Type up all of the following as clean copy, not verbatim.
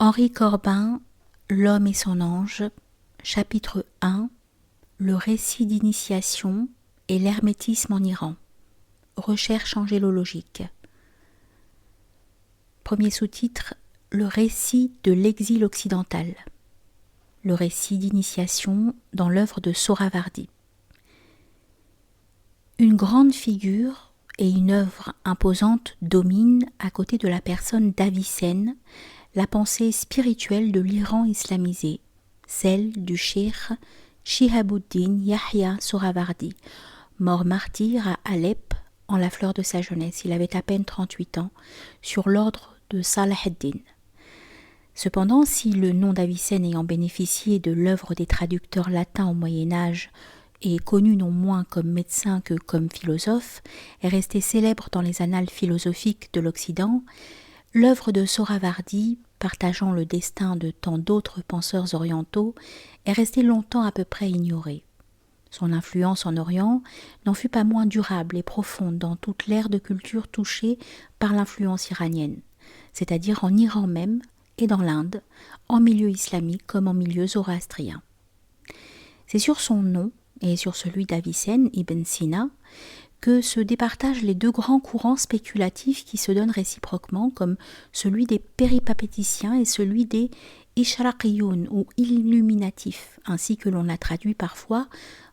Henri Corbin, L'homme et son ange, chapitre 1, le récit d'initiation et l'hermétisme en Iran. Recherche angélologique. Premier sous-titre, le récit de l'exil occidental. Le récit d'initiation dans l'œuvre de Sohravardi. Une grande figure et une œuvre imposante dominent, à côté de la personne d'Avicenne, la pensée spirituelle de l'Iran islamisé, celle du cheikh Shihabuddin Yahya Sohravardi, mort martyr à Alep en la fleur de sa jeunesse. Il avait à peine 38 ans, sur l'ordre de Salah ad-Din. Cependant, si le nom d'Avicenne ayant bénéficié de l'œuvre des traducteurs latins au Moyen-Âge est connu non moins comme médecin que comme philosophe, est resté célèbre dans les annales philosophiques de l'Occident, l'œuvre de Sohravardi, partageant le destin de tant d'autres penseurs orientaux, est restée longtemps à peu près ignorée. Son influence en Orient n'en fut pas moins durable et profonde dans toute l'ère de culture touchée par l'influence iranienne, c'est-à-dire en Iran même et dans l'Inde, en milieu islamique comme en milieu zoroastrien. C'est sur son nom et sur celui d'Avicenne Ibn Sina que se départagent les deux grands courants spéculatifs qui se donnent réciproquement, comme celui des péripatéticiens et celui des ishraqiyun ou illuminatifs, ainsi que l'on l'a traduit parfois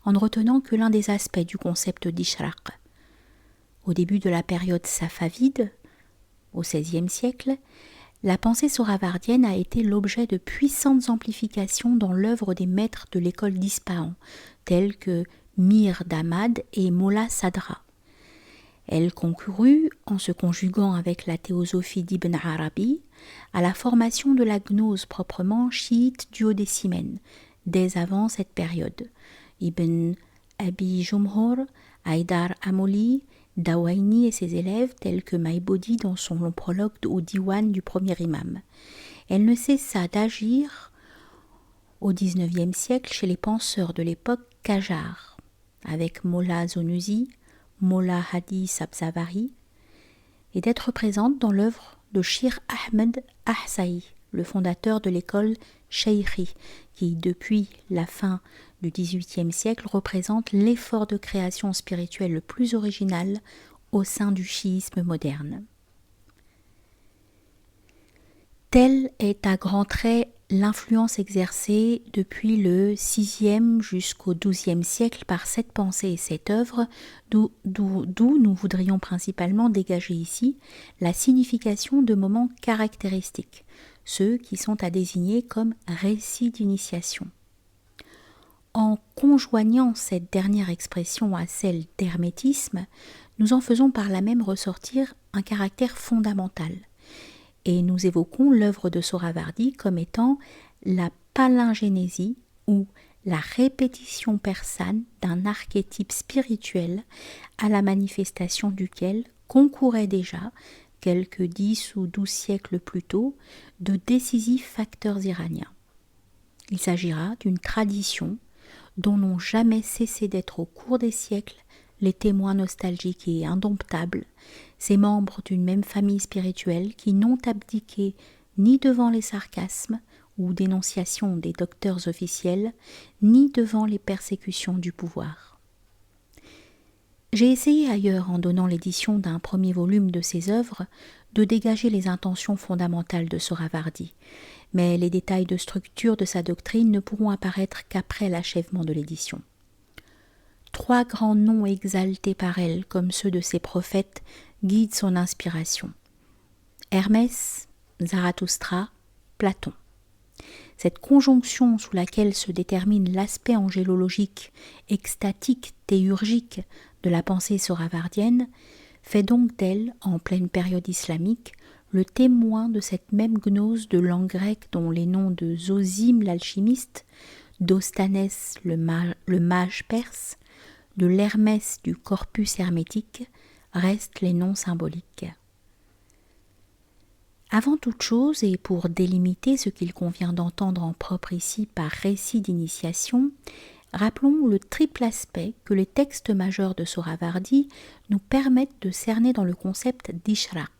en ne retenant que l'un des aspects du concept d'ishraq. Au début de la période safavide, au XVIe siècle, la pensée sohravardienne a été l'objet de puissantes amplifications dans l'œuvre des maîtres de l'école d'Ispahan, tels que Mir Damad et Molla Sadra. Elle concourut, en se conjuguant avec la théosophie d'Ibn Arabi, à la formation de la gnose proprement chiite duodécimaine, dès avant cette période. Ibn Abi Jumhur, Haïdar Amoli, Dawaini et ses élèves, tels que Maïbodi dans son long prologue au diwan du premier imam. Elle ne cessa d'agir au XIXe siècle chez les penseurs de l'époque Qajar, avec Molla Zonusi, Molla Hadi Sabzavari, et d'être présente dans l'œuvre de Shir Ahmed Ahsaï, le fondateur de l'école Cheikhi, qui, depuis la fin du XVIIIe siècle, représente l'effort de création spirituelle le plus original au sein du chiisme moderne. Telle est à grands traits l'influence exercée depuis le VIe jusqu'au XIIe siècle par cette pensée et cette œuvre, d'où nous voudrions principalement dégager ici la signification de moments caractéristiques, ceux qui sont à désigner comme récits d'initiation. En conjoignant cette dernière expression à celle d'hermétisme, nous en faisons par là même ressortir un caractère fondamental. Et nous évoquons l'œuvre de Sohravardi comme étant la palingénésie ou la répétition persane d'un archétype spirituel à la manifestation duquel concouraient déjà, quelques 10 ou 12 siècles plus tôt, de décisifs facteurs iraniens. Il s'agira d'une tradition dont n'ont jamais cessé d'être au cours des siècles les témoins nostalgiques et indomptables, ces membres d'une même famille spirituelle qui n'ont abdiqué ni devant les sarcasmes ou dénonciations des docteurs officiels, ni devant les persécutions du pouvoir. J'ai essayé ailleurs, en donnant l'édition d'un premier volume de ses œuvres, de dégager les intentions fondamentales de Sohravardi, mais les détails de structure de sa doctrine ne pourront apparaître qu'après l'achèvement de l'édition. 3 grands noms exaltés par elle, comme ceux de ses prophètes, guident son inspiration. Hermès, Zarathustra, Platon. Cette conjonction sous laquelle se détermine l'aspect angélologique, extatique, théurgique de la pensée sohravardienne fait donc d'elle, en pleine période islamique, le témoin de cette même gnose de langue grecque dont les noms de Zosime l'alchimiste, d'Ostanès le mage perse, de l'Hermès du corpus hermétique restent les noms symboliques. Avant toute chose, et pour délimiter ce qu'il convient d'entendre en propre ici par récit d'initiation, rappelons le triple aspect que les textes majeurs de Sohravardi nous permettent de cerner dans le concept d'ishraq.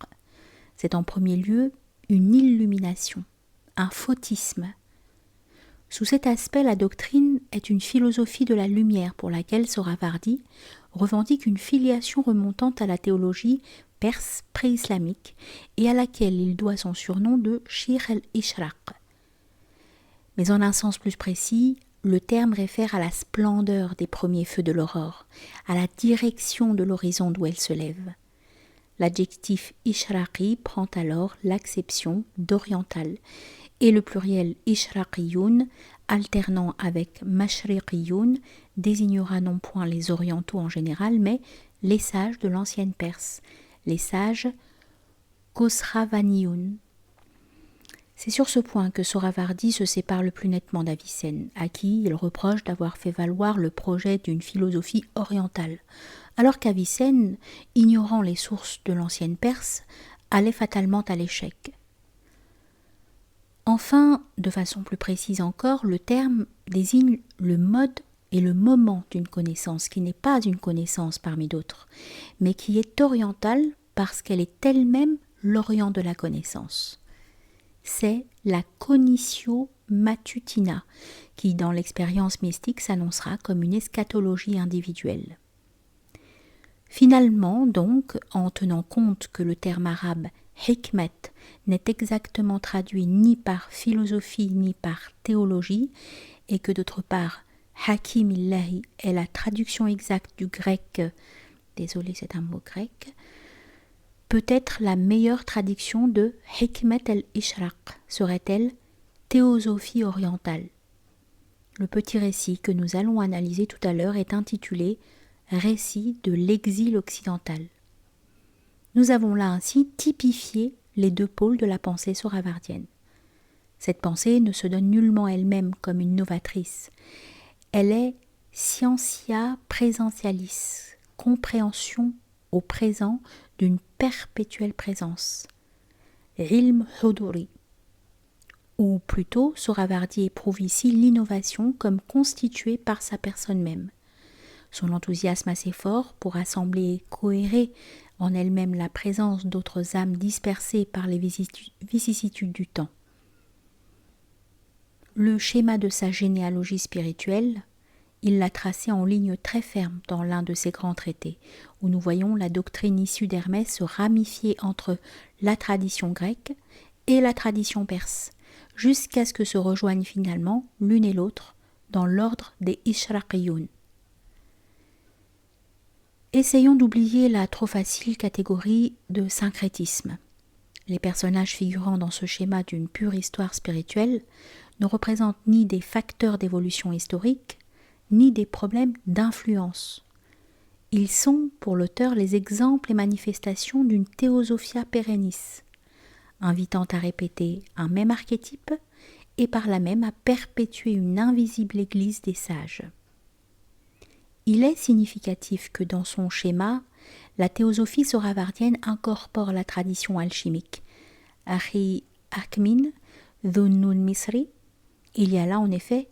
C'est en premier lieu une illumination, un fautisme. Sous cet aspect, la doctrine est une philosophie de la lumière pour laquelle Sohravardi revendique une filiation remontant à la théologie perse pré-islamique et à laquelle il doit son surnom de Shir al-Ishraq. Mais en un sens plus précis, le terme réfère à la splendeur des premiers feux de l'aurore, à la direction de l'horizon d'où elle se lève. L'adjectif ishraqi prend alors l'acception d'oriental et le pluriel ishraqiyun, alternant avec mashriqiyun, désignera non point les orientaux en général, mais les sages de l'ancienne Perse, les sages khosravaniyun. C'est sur ce point que Sohravardi se sépare le plus nettement d'Avicenne, à qui il reproche d'avoir fait valoir le projet d'une philosophie orientale, alors qu'Avicenne, ignorant les sources de l'ancienne Perse, allait fatalement à l'échec. Enfin, de façon plus précise encore, le terme désigne le mode et le moment d'une connaissance qui n'est pas une connaissance parmi d'autres, mais qui est orientale parce qu'elle est elle-même l'orient de la connaissance. C'est la cognitio matutina, qui dans l'expérience mystique s'annoncera comme une eschatologie individuelle. Finalement, donc, en tenant compte que le terme arabe hikmet n'est exactement traduit ni par philosophie ni par théologie, et que d'autre part, hakim illahi est la traduction exacte du grec, désolé c'est un mot grec, peut-être la meilleure traduction de hikmet el-ishraq serait-elle théosophie orientale. Le petit récit que nous allons analyser tout à l'heure est intitulé Récit de l'exil occidental. Nous avons là ainsi typifié les deux pôles de la pensée sohravardienne. Cette pensée ne se donne nullement elle-même comme une novatrice. Elle est scientia presentialis, compréhension au présent d'une perpétuelle présence, ilm huduri. Ou plutôt, Sohravardi éprouve ici l'innovation comme constituée par sa personne même. Son enthousiasme assez fort pour assembler et cohérer en elle-même la présence d'autres âmes dispersées par les vicissitudes du temps. Le schéma de sa généalogie spirituelle, il l'a tracé en ligne très ferme dans l'un de ses grands traités, où nous voyons la doctrine issue d'Hermès se ramifier entre la tradition grecque et la tradition perse, jusqu'à ce que se rejoignent finalement l'une et l'autre dans l'ordre des Ishraqiyun. Essayons d'oublier la trop facile catégorie de syncrétisme. Les personnages figurant dans ce schéma d'une pure histoire spirituelle ne représentent ni des facteurs d'évolution historique, ni des problèmes d'influence. Ils sont, pour l'auteur, les exemples et manifestations d'une théosophia perennis, invitant à répéter un même archétype et par là même à perpétuer une invisible église des sages. Il est significatif que dans son schéma, la théosophie sohravardienne incorpore la tradition alchimique. Ahi Akmin, Dhunnun Misri, il y a là en effet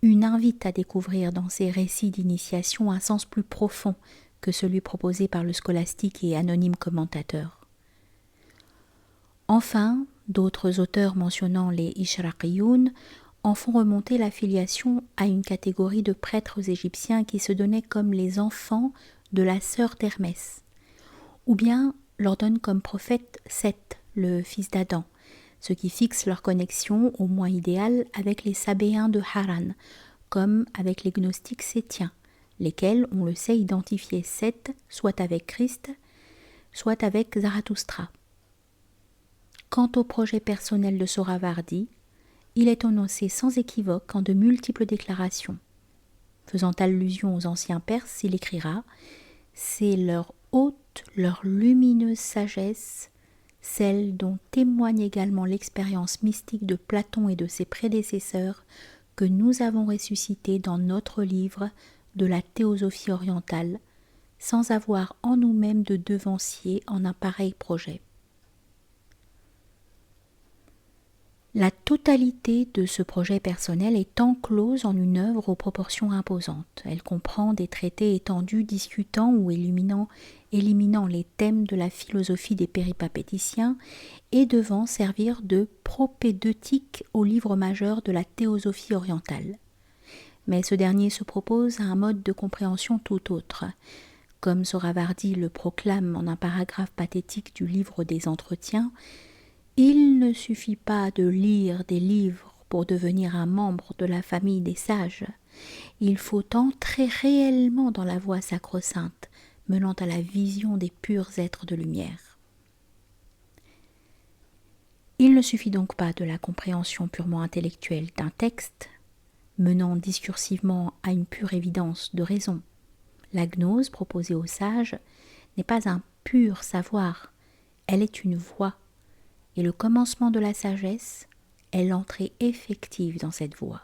une invite à découvrir dans ces récits d'initiation un sens plus profond que celui proposé par le scolastique et anonyme commentateur. Enfin, d'autres auteurs mentionnant les Ishraqiyun en font remonter la filiation à une catégorie de prêtres égyptiens qui se donnaient comme les enfants de la sœur d'Hermès, ou bien leur donnent comme prophète Seth, le fils d'Adam, ce qui fixe leur connexion au moins idéale avec les Sabéens de Haran, comme avec les gnostiques sétiens, lesquels, on le sait, identifiaient Seth soit avec Christ, soit avec Zarathustra. Quant au projet personnel de Sohravardi, il est énoncé sans équivoque en de multiples déclarations. Faisant allusion aux anciens Perses, il écrira « C'est leur haute, leur lumineuse sagesse, celle dont témoigne également l'expérience mystique de Platon et de ses prédécesseurs, que nous avons ressuscité dans notre livre de la théosophie orientale, sans avoir en nous-mêmes de devancier en un pareil projet. » La totalité de ce projet personnel est enclose en une œuvre aux proportions imposantes. Elle comprend des traités étendus discutant ou éliminant les thèmes de la philosophie des péripapéticiens et devant servir de propédeutique au livre majeur de la théosophie orientale. Mais ce dernier se propose à un mode de compréhension tout autre. Comme Sohravardi le proclame en un paragraphe pathétique du livre des Entretiens, il ne suffit pas de lire des livres pour devenir un membre de la famille des sages. Il faut entrer réellement dans la voie sacro-sainte, menant à la vision des purs êtres de lumière. Il ne suffit donc pas de la compréhension purement intellectuelle d'un texte, menant discursivement à une pure évidence de raison. La gnose proposée aux sages n'est pas un pur savoir, elle est une voie. Et le commencement de la sagesse est l'entrée effective dans cette voie.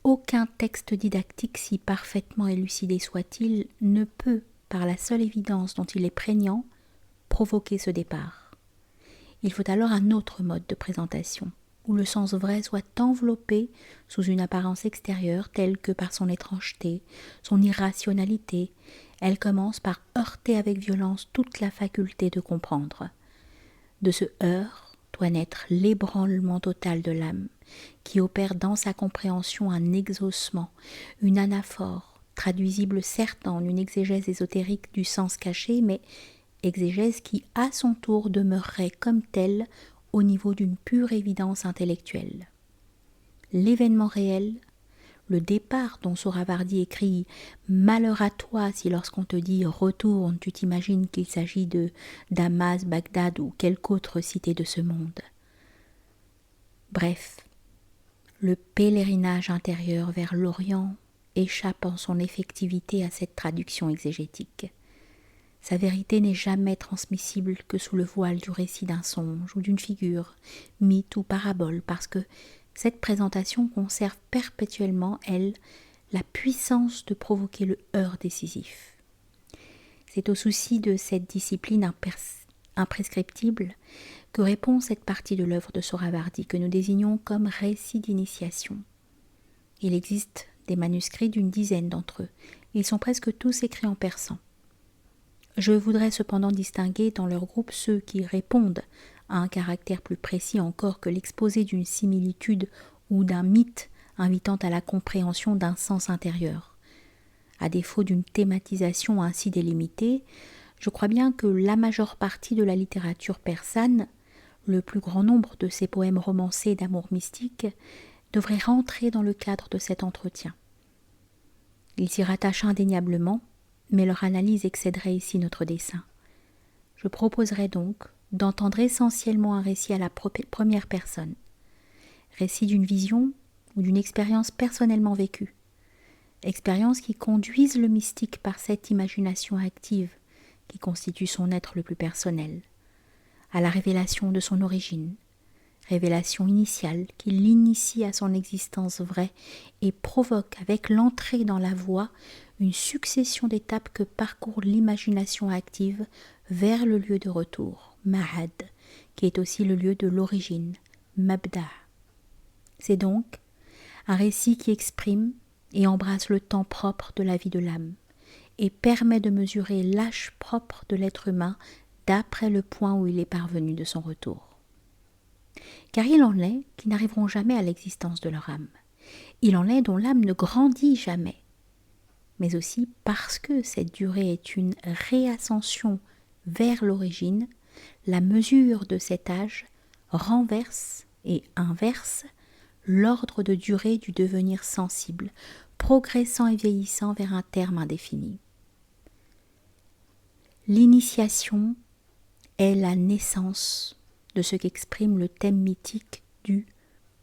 Aucun texte didactique, si parfaitement élucidé soit-il, ne peut, par la seule évidence dont il est prégnant, provoquer ce départ. Il faut alors un autre mode de présentation, où le sens vrai soit enveloppé sous une apparence extérieure telle que par son étrangeté, son irrationalité, elle commence par heurter avec violence toute la faculté de comprendre. De ce heurt doit naître l'ébranlement total de l'âme, qui opère dans sa compréhension un exaucement, une anaphore, traduisible certes en une exégèse ésotérique du sens caché, mais exégèse qui à son tour demeurerait comme telle au niveau d'une pure évidence intellectuelle. L'événement réel, le départ dont Sohravardi écrit « Malheur à toi si lorsqu'on te dit « retourne », tu t'imagines qu'il s'agit de Damas, Bagdad ou quelque autre cité de ce monde. » Bref, le pèlerinage intérieur vers l'Orient échappe en son effectivité à cette traduction exégétique. Sa vérité n'est jamais transmissible que sous le voile du récit d'un songe ou d'une figure, mythe ou parabole, parce que cette présentation conserve perpétuellement, elle, la puissance de provoquer le heurt décisif. C'est au souci de cette discipline imprescriptible que répond cette partie de l'œuvre de Sohravardi que nous désignons comme récit d'initiation. Il existe des manuscrits d'une dizaine d'entre eux. Ils sont presque tous écrits en persan. Je voudrais cependant distinguer dans leur groupe ceux qui répondent à un caractère plus précis encore que l'exposé d'une similitude ou d'un mythe invitant à la compréhension d'un sens intérieur. À défaut d'une thématisation ainsi délimitée, je crois bien que la majeure partie de la littérature persane, le plus grand nombre de ces poèmes romancés d'amour mystique, devrait rentrer dans le cadre de cet entretien. Ils s'y rattachent indéniablement, mais leur analyse excéderait ici notre dessein. Je proposerai donc d'entendre essentiellement un récit à la première personne, récit d'une vision ou d'une expérience personnellement vécue, expérience qui conduise le mystique par cette imagination active qui constitue son être le plus personnel, à la révélation de son origine, révélation initiale qui l'initie à son existence vraie et provoque avec l'entrée dans la voie une succession d'étapes que parcourt l'imagination active vers le lieu de retour, Mahad, qui est aussi le lieu de l'origine, Mabda. C'est donc un récit qui exprime et embrasse le temps propre de la vie de l'âme et permet de mesurer l'âge propre de l'être humain d'après le point où il est parvenu de son retour. Car il en est qui n'arriveront jamais à l'existence de leur âme. Il en est dont l'âme ne grandit jamais. Mais aussi parce que cette durée est une réascension vers l'origine, la mesure de cet âge renverse et inverse l'ordre de durée du devenir sensible, progressant et vieillissant vers un terme indéfini. L'initiation est la naissance de ce qu'exprime le thème mythique du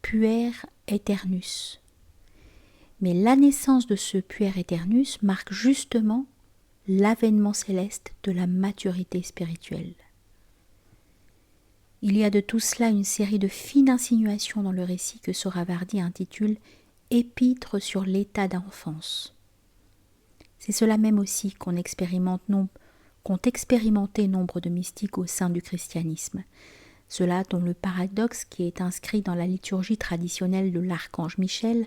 puer aeternus. Mais la naissance de ce puer aeternus marque justement l'avènement céleste de la maturité spirituelle. Il y a de tout cela une série de fines insinuations dans le récit que Sohravardi intitule « Épître sur l'état d'enfance ». C'est cela même aussi qu'ont expérimenté nombre de mystiques au sein du christianisme. Cela dont le paradoxe qui est inscrit dans la liturgie traditionnelle de l'archange Michel,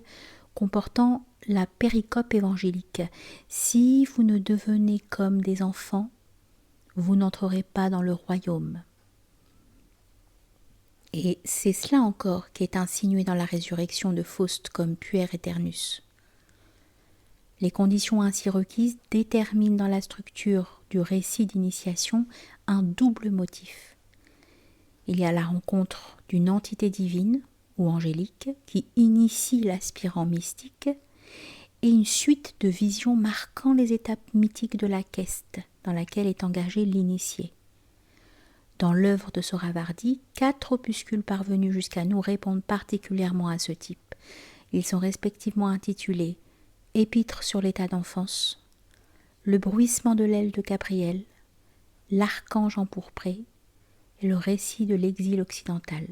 comportant la péricope évangélique. Si vous ne devenez comme des enfants, vous n'entrerez pas dans le royaume. Et c'est cela encore qui est insinué dans la résurrection de Faust comme puer aeternus. Les conditions ainsi requises déterminent dans la structure du récit d'initiation un double motif. Il y a la rencontre d'une entité divine ou angélique qui initie l'aspirant mystique et une suite de visions marquant les étapes mythiques de la quête dans laquelle est engagé l'initié. Dans l'œuvre de Sohrawardi, 4 opuscules parvenus jusqu'à nous répondent particulièrement à ce type. Ils sont respectivement intitulés Épître sur l'état d'enfance, Le bruissement de l'aile de Gabriel, L'archange empourpré et le récit de l'exil occidental.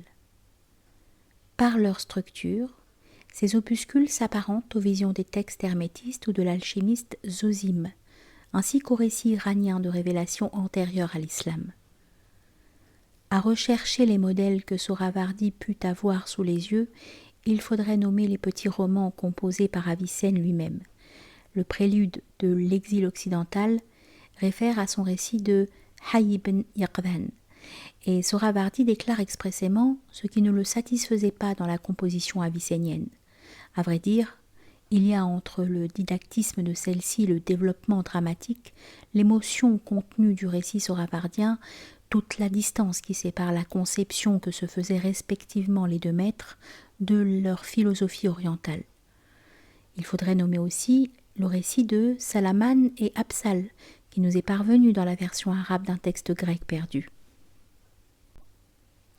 Par leur structure, ces opuscules s'apparentent aux visions des textes hermétistes ou de l'alchimiste Zosime, ainsi qu'aux récits iraniens de révélation antérieure à l'islam. À rechercher les modèles que Sohrawardi put avoir sous les yeux, il faudrait nommer les petits romans composés par Avicenne lui-même. Le prélude de l'exil occidental réfère à son récit de Hayy ibn Yaqdhan, et Sohrawardi déclare expressément ce qui ne le satisfaisait pas dans la composition avicénienne. À vrai dire, il y a entre le didactisme de celle-ci et le développement dramatique, l'émotion contenue du récit sohrawardien, toute la distance qui sépare la conception que se faisaient respectivement les deux maîtres de leur philosophie orientale. Il faudrait nommer aussi le récit de Salaman et Absal, qui nous est parvenu dans la version arabe d'un texte grec perdu.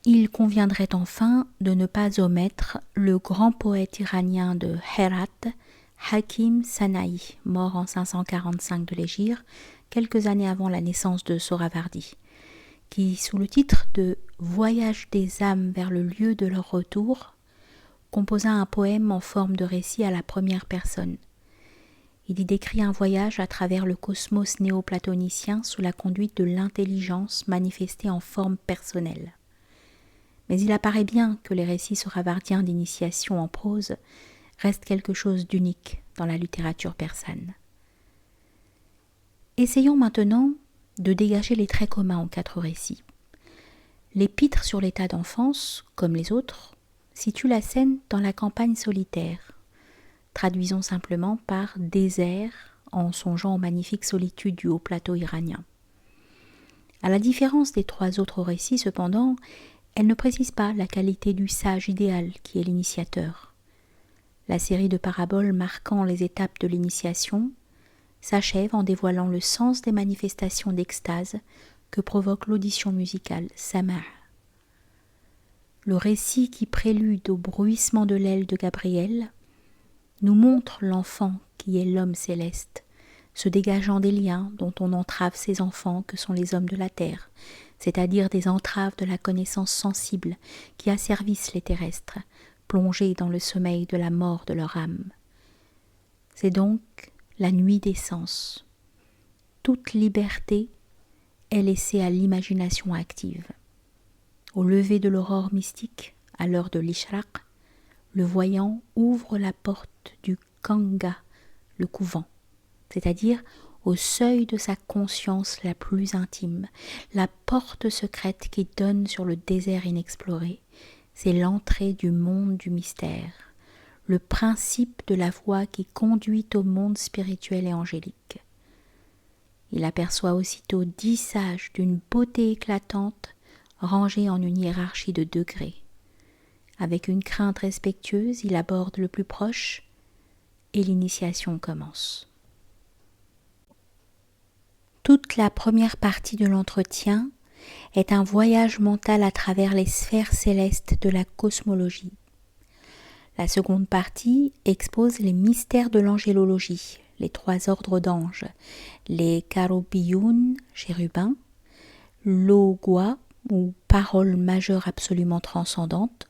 Il conviendrait enfin de ne pas omettre le grand poète iranien de Herat, Hakim Sana'i, mort en 545 de l'Hégire, quelques années avant la naissance de Sohrawardi, qui, sous le titre de « Voyage des âmes vers le lieu de leur retour », composa un poème en forme de récit à la première personne. Il y décrit un voyage à travers le cosmos néoplatonicien sous la conduite de l'intelligence manifestée en forme personnelle. Mais il apparaît bien que les récits sohrawardiens d'initiation en prose restent quelque chose d'unique dans la littérature persane. Essayons maintenant de dégager les traits communs aux 4 récits. L'épître sur l'état d'enfance, comme les autres, situe la scène dans la campagne solitaire. Traduisons simplement par désert en songeant aux magnifiques solitudes du haut plateau iranien. À la différence des 3 autres récits, cependant, elle ne précise pas la qualité du sage idéal qui est l'initiateur. La série de paraboles marquant les étapes de l'initiation s'achève en dévoilant le sens des manifestations d'extase que provoque l'audition musicale, Sama'. Le récit qui prélude au bruissement de l'aile de Gabriel nous montre l'enfant qui est l'homme céleste, se dégageant des liens dont on entrave ces enfants que sont les hommes de la terre, c'est-à-dire des entraves de la connaissance sensible qui asservissent les terrestres, plongés dans le sommeil de la mort de leur âme. C'est donc la nuit des sens. Toute liberté est laissée à l'imagination active. Au lever de l'aurore mystique, à l'heure de l'Ishraq, le voyant ouvre la porte du Kanga, le couvent, c'est-à-dire au seuil de sa conscience la plus intime, la porte secrète qui donne sur le désert inexploré, c'est l'entrée du monde du mystère, le principe de la voie qui conduit au monde spirituel et angélique. Il aperçoit aussitôt 10 sages d'une beauté éclatante, rangés en une hiérarchie de degrés. Avec une crainte respectueuse, il aborde le plus proche et l'initiation commence. Toute la première partie de l'entretien est un voyage mental à travers les sphères célestes de la cosmologie. La seconde partie expose les mystères de l'angélologie, les 3 ordres d'anges, les Karoubioun, chérubins, Logoi, ou paroles majeures absolument transcendantes,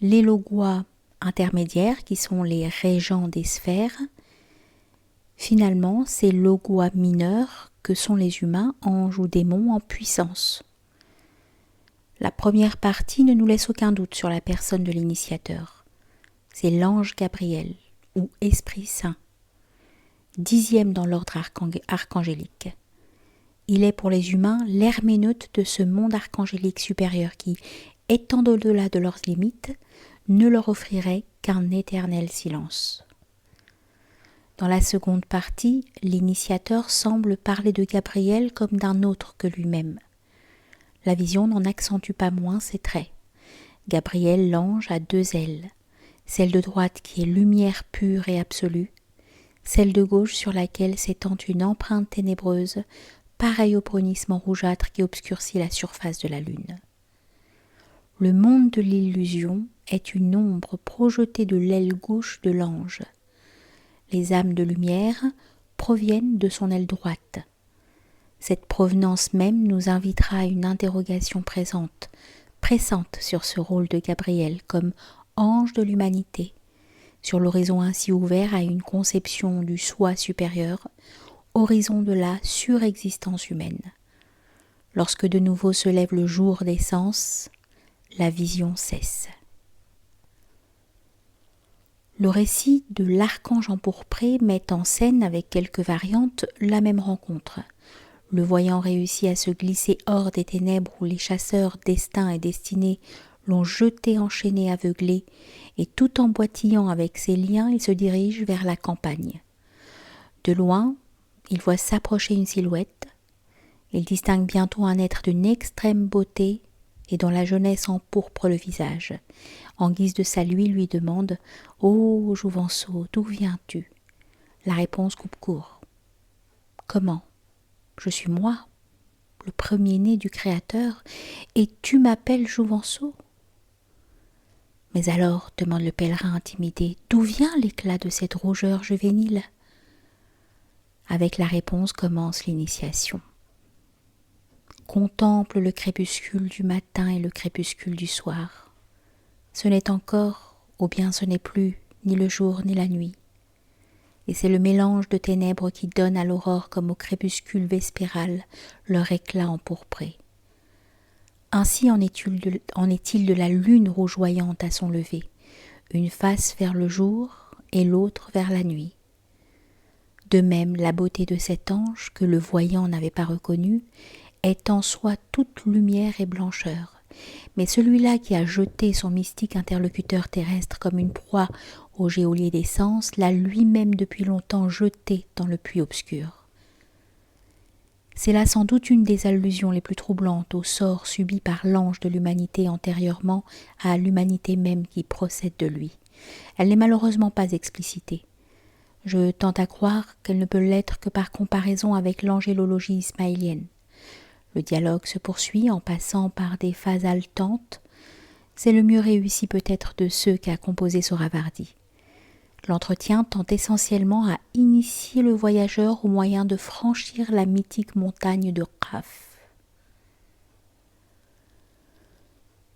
les Logoi intermédiaires, qui sont les régents des sphères. Finalement, ces Logoi mineurs, que sont les humains, anges ou démons en puissance. La première partie ne nous laisse aucun doute sur la personne de l'initiateur. C'est l'ange Gabriel, ou Esprit Saint, 10e dans l'ordre archangélique. Il est pour les humains l'herméneute de ce monde archangélique supérieur qui, étant au-delà de leurs limites, ne leur offrirait qu'un éternel silence. Dans la seconde partie, l'initiateur semble parler de Gabriel comme d'un autre que lui-même. La vision n'en accentue pas moins ses traits. Gabriel, l'ange, a 2 ailes, celle de droite qui est lumière pure et absolue, celle de gauche sur laquelle s'étend une empreinte ténébreuse, pareille au brunissement rougeâtre qui obscurcit la surface de la lune. Le monde de l'illusion est une ombre projetée de l'aile gauche de l'ange. Les âmes de lumière proviennent de son aile droite. Cette provenance même nous invitera à une interrogation pressante sur ce rôle de Gabriel comme ange de l'humanité, sur l'horizon ainsi ouvert à une conception du soi supérieur, horizon de la surexistence humaine. Lorsque de nouveau se lève le jour des sens, la vision cesse. Le récit de l'archange empourpré met en scène, avec quelques variantes, la même rencontre. Le voyant réussit à se glisser hors des ténèbres où les chasseurs destin et destinée l'ont jeté enchaîné, aveuglé, et tout en boitillant avec ses liens, il se dirige vers la campagne. De loin, il voit s'approcher une silhouette. Il distingue bientôt un être d'une extrême beauté et dont la jeunesse empourpre le visage. En guise de salut, il lui demande « Ô Jouvenceau, d'où viens-tu » La réponse coupe court. « Comment ? Je suis moi, le premier-né du Créateur, et tu m'appelles Jouvenceau ?» « Mais alors, demande le pèlerin intimidé, d'où vient l'éclat de cette rougeur juvénile ?» Avec la réponse commence l'initiation. Contemple le crépuscule du matin et le crépuscule du soir. Ce n'est encore, ou bien ce n'est plus, ni le jour ni la nuit. Et c'est le mélange de ténèbres qui donne à l'aurore comme au crépuscule vespéral leur éclat empourpré. Ainsi en est-il de la lune rougeoyante à son lever, une face vers le jour et l'autre vers la nuit. De même, la beauté de cet ange, que le voyant n'avait pas reconnu, est en soi toute lumière et blancheur. Mais celui-là qui a jeté son mystique interlocuteur terrestre comme une proie au geôlier des sens, l'a lui-même depuis longtemps jeté dans le puits obscur. C'est là sans doute une des allusions les plus troublantes au sort subi par l'ange de l'humanité antérieurement à l'humanité même qui procède de lui. Elle n'est malheureusement pas explicitée. Je tente à croire qu'elle ne peut l'être que par comparaison avec l'angélologie ismaélienne. Le dialogue se poursuit en passant par des phases haletantes. C'est le mieux réussi peut-être de ceux qu'a composé Sohravardi. L'entretien tend essentiellement à initier le voyageur au moyen de franchir la mythique montagne de Qaf.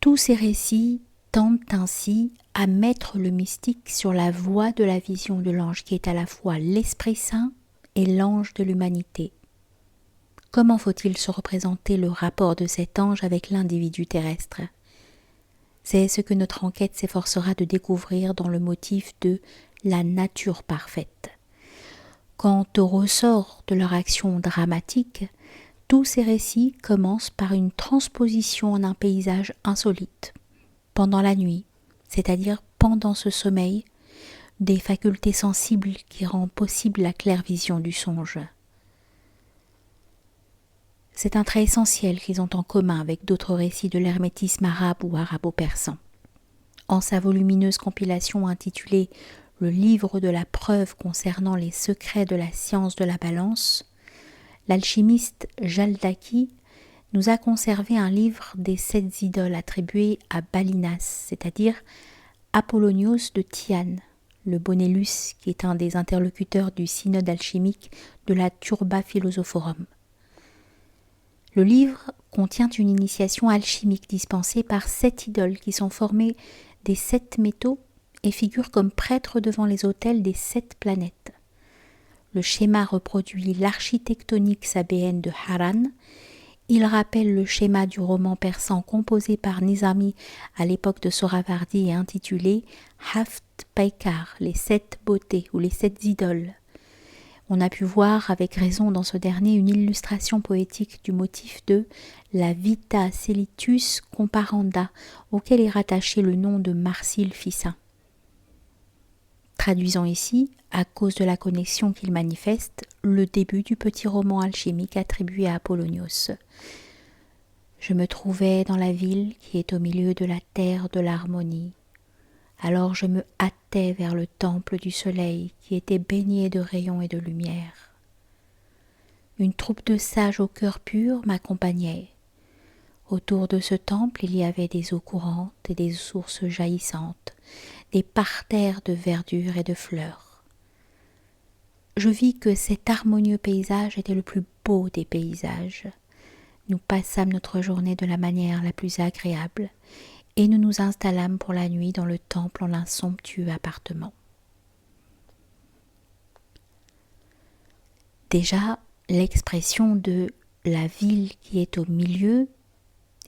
Tous ces récits tendent ainsi à mettre le mystique sur la voie de la vision de l'ange qui est à la fois l'Esprit Saint et l'ange de l'humanité. Comment faut-il se représenter le rapport de cet ange avec l'individu terrestre ? C'est ce que notre enquête s'efforcera de découvrir dans le motif de la nature parfaite. Quant au ressort de leur action dramatique, tous ces récits commencent par une transposition en un paysage insolite. Pendant la nuit, c'est-à-dire pendant ce sommeil, des facultés sensibles qui rendent possible la claire vision du songe. C'est un trait essentiel qu'ils ont en commun avec d'autres récits de l'hermétisme arabe ou arabo-persan. En sa volumineuse compilation intitulée « Le livre de la preuve concernant les secrets de la science de la balance », l'alchimiste Jaldaki nous a conservé un livre des 7 idoles attribuées à Balinas, c'est-à-dire Apollonios de Tyane, le Bonellus qui est un des interlocuteurs du synode alchimique de la Turba Philosophorum. Le livre contient une initiation alchimique dispensée par 7 idoles qui sont formées des 7 métaux et figurent comme prêtres devant les autels des 7 planètes. Le schéma reproduit l'architectonique sabéenne de Haran Il rappelle le schéma du roman persan composé par Nizami à l'époque de Sohrawardi et intitulé Haft Paykar, les 7 beautés ou les 7 idoles. On a pu voir avec raison dans ce dernier une illustration poétique du motif de la Vita Selitus Comparanda, auquel est rattaché le nom de Marsile Ficin. Traduisons ici, à cause de la connexion qu'il manifeste, le début du petit roman alchimique attribué à Apollonios. Je me trouvais dans la ville qui est au milieu de la terre de l'harmonie. Alors je me hâtais vers le temple du soleil qui était baigné de rayons et de lumière. Une troupe de sages au cœur pur m'accompagnait. Autour de ce temple, il y avait des eaux courantes et des sources jaillissantes, des parterres de verdure et de fleurs. Je vis que cet harmonieux paysage était le plus beau des paysages. Nous passâmes notre journée de la manière la plus agréable et nous nous installâmes pour la nuit dans le temple en un somptueux appartement. Déjà, l'expression de la ville qui est au milieu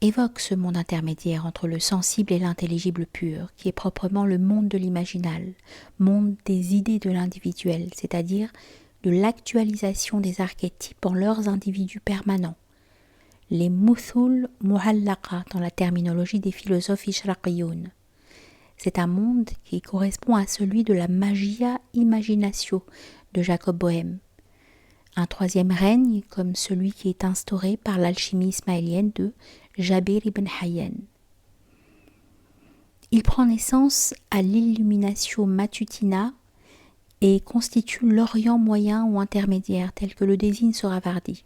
évoque ce monde intermédiaire entre le sensible et l'intelligible pur, qui est proprement le monde de l'imaginal, monde des idées de l'individuel, c'est-à-dire de l'actualisation des archétypes en leurs individus permanents, les muthul muhallaqa dans la terminologie des philosophes ishraqiyun. C'est un monde qui correspond à celui de la magia imaginatio de Jacob Bohème. Un troisième règne comme celui qui est instauré par l'alchimie ismaélienne de Jabir ibn Hayyan. Il prend naissance à l'illuminatio matutina et constitue l'Orient moyen ou intermédiaire tel que le désigne Sohrawardi.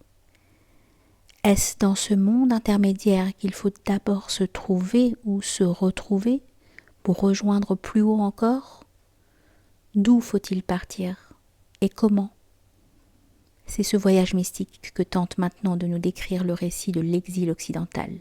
Est-ce dans ce monde intermédiaire qu'il faut d'abord se trouver ou se retrouver pour rejoindre plus haut encore? D'où faut-il partir? Et comment? C'est ce voyage mystique que tente maintenant de nous décrire le récit de l'exil occidental.